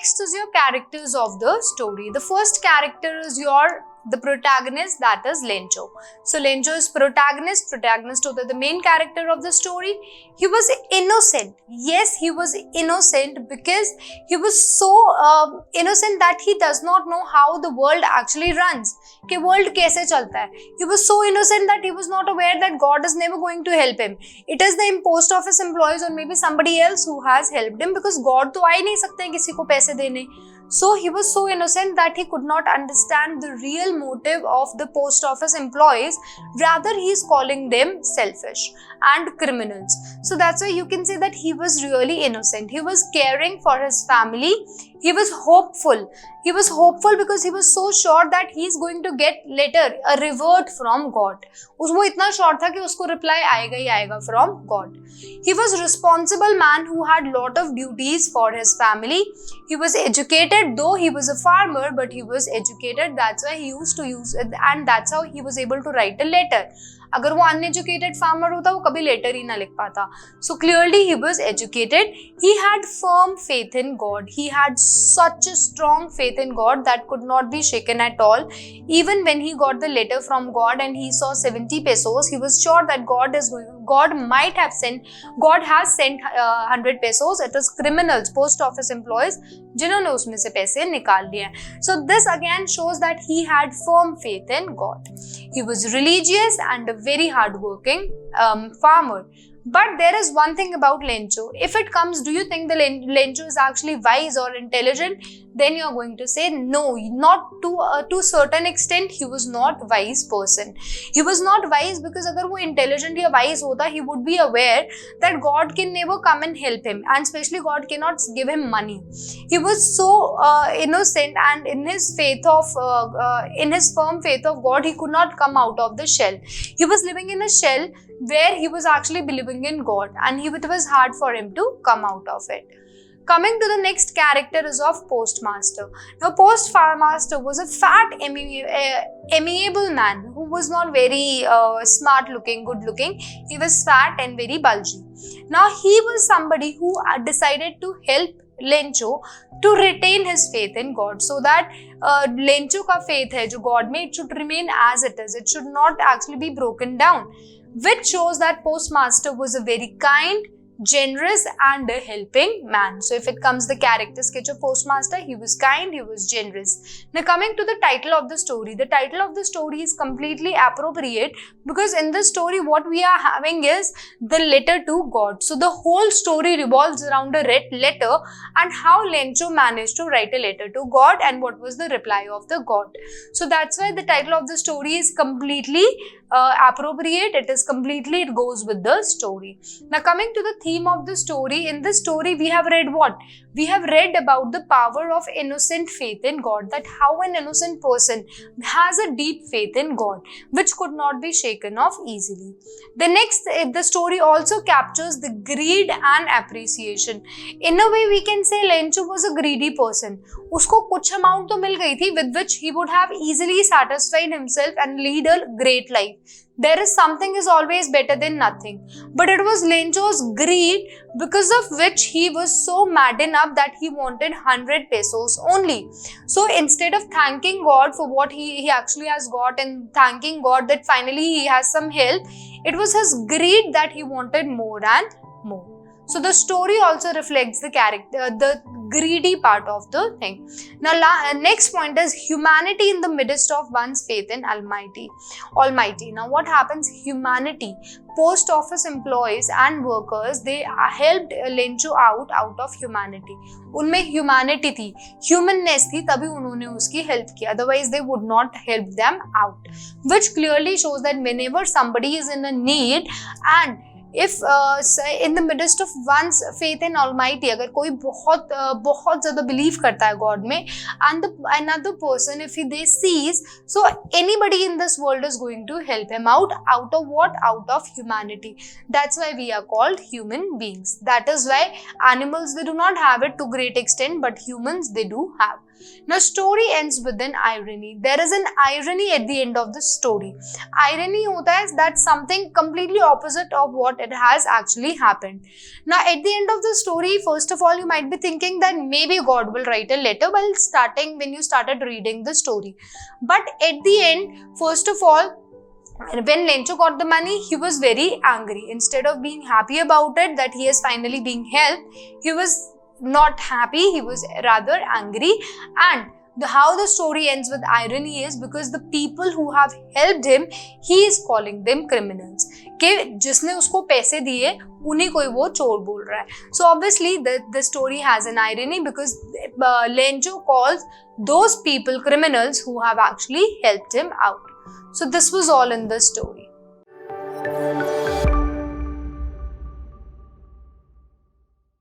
next is your characters of the story. The first character is the protagonist, that is Lencho. So Lencho is protagonist होता है the main character of the story. He was innocent. Yes, he was innocent because he was so innocent that he does not know how the world actually runs. कि world कैसे चलता है. He was so innocent that he was not aware that God is never going to help him. It is the post office employees or maybe somebody else who has helped him, because God तो आ ही नहीं सकते हैं किसी को पैसे देने. So he was so innocent that he could not understand the real motive of the post office employees. Rather, he is calling them selfish and criminals. So that's why you can say that he was really innocent. He was caring for his family. He was hopeful. He was hopeful because he was so sure that he is going to get later a reward from God. वो इतना sure था कि उसको reply आएगा ही आएगा from God. He was responsible man who had lot of duties for his family. He was educated, though he was a farmer, but he was educated. That's why he used to use it, and that's how he was able to write a letter. अगर वो uneducated farmer होता वो कभी letter ही ना लिख पाता. So clearly he was educated. He had firm faith in God. He had such a strong faith in God that could not be shaken at all. Even when he got the letter from God and he saw 70 pesos, he was sure that God has sent 100 pesos. It is criminals, post office employees, जिन्होंने उसमें से पैसे निकाल लिए. So this again shows that he had firm faith in God. He was religious and a very hardworking farmer. But there is one thing about Lencho. If it comes, do you think the Lencho is actually wise or intelligent? Then you are going to say no, not to certain extent. He was not wise person. He was not wise because अगर वो intelligent या wise होता, he would be aware that God can never come and help him, and especially God cannot give him money. He was so innocent, and in his firm faith of God, he could not come out of the shell. He was living in a shell where he was actually believing in God, and it was hard for him to come out of it. Coming to the next character is of Postmaster. Now, Postmaster was a fat, amiable man who was not very smart looking, good looking. He was fat and very bulgy. Now, he was somebody who decided to help Lencho to retain his faith in God, so that Lencho का faith है जो God में, it should remain as it is. It should not actually be broken down, which shows that Postmaster was a very kind, generous and a helping man. So if it comes the character sketch of Postmaster, he was kind, he was generous. Now coming to the title of the story. The title of the story is completely appropriate because in this story what we are having is the letter to God. So the whole story revolves around a red letter and how Lencho managed to write a letter to God and what was the reply of the God. So that's why the title of the story is completely appropriate. It goes with the story. Now coming to the theme of the story, in this story we have read what? We have read about the power of innocent faith in God, that how an innocent person has a deep faith in God which could not be shaken off easily. The story also captures the greed and appreciation. In a way we can say Lencho was a greedy person. उसको कुछ amount तो मिल गई थी with which he would have easily satisfied himself and lead a great life. There is something is always better than nothing. But it was Lencho's greed because of which he was so maddened up that he wanted 100 pesos only. So instead of thanking God for what he actually has got and thanking God that finally he has some help, it was his greed that he wanted more and more. So the story also reflects the character, the greedy part of the thing. Now next point is humanity in the midst of one's faith in Almighty. Now what happens? Humanity, post office employees and workers, they helped Lencho out of humanity. उनमें humanity थी, humanness थी, तभी उन्होंने उसकी help की. Otherwise they would not help them out. Which clearly shows that whenever somebody is in a need and if in the midst of one's faith in Almighty, अगर कोई बहुत ज़्यादा believe करता है God में, and another person if they sees, so anybody in this world is going to help him out of what? Out of humanity. That's why we are called human beings. That is why animals, they do not have it to great extent, but humans, they do have. Now story ends with an irony. There is an irony at the end of the story. Irony hota hai that something completely opposite of what it has actually happened. Now at the end of the story, first of all, you might be thinking that maybe God will write a letter when you started reading the story. But at the end, first of all, when Lencho got the money, he was very angry. Instead of being happy about it, that he is finally being helped, he was not happy, he was rather angry. And how the story ends with irony is because the people who have helped him, he is calling them criminals. कि जिसने उसको पैसे दिए उन्हीं को वो चोर बोल रहा है. So obviously the story has an irony because Lencho calls those people criminals who have actually helped him out. So this was all in the story.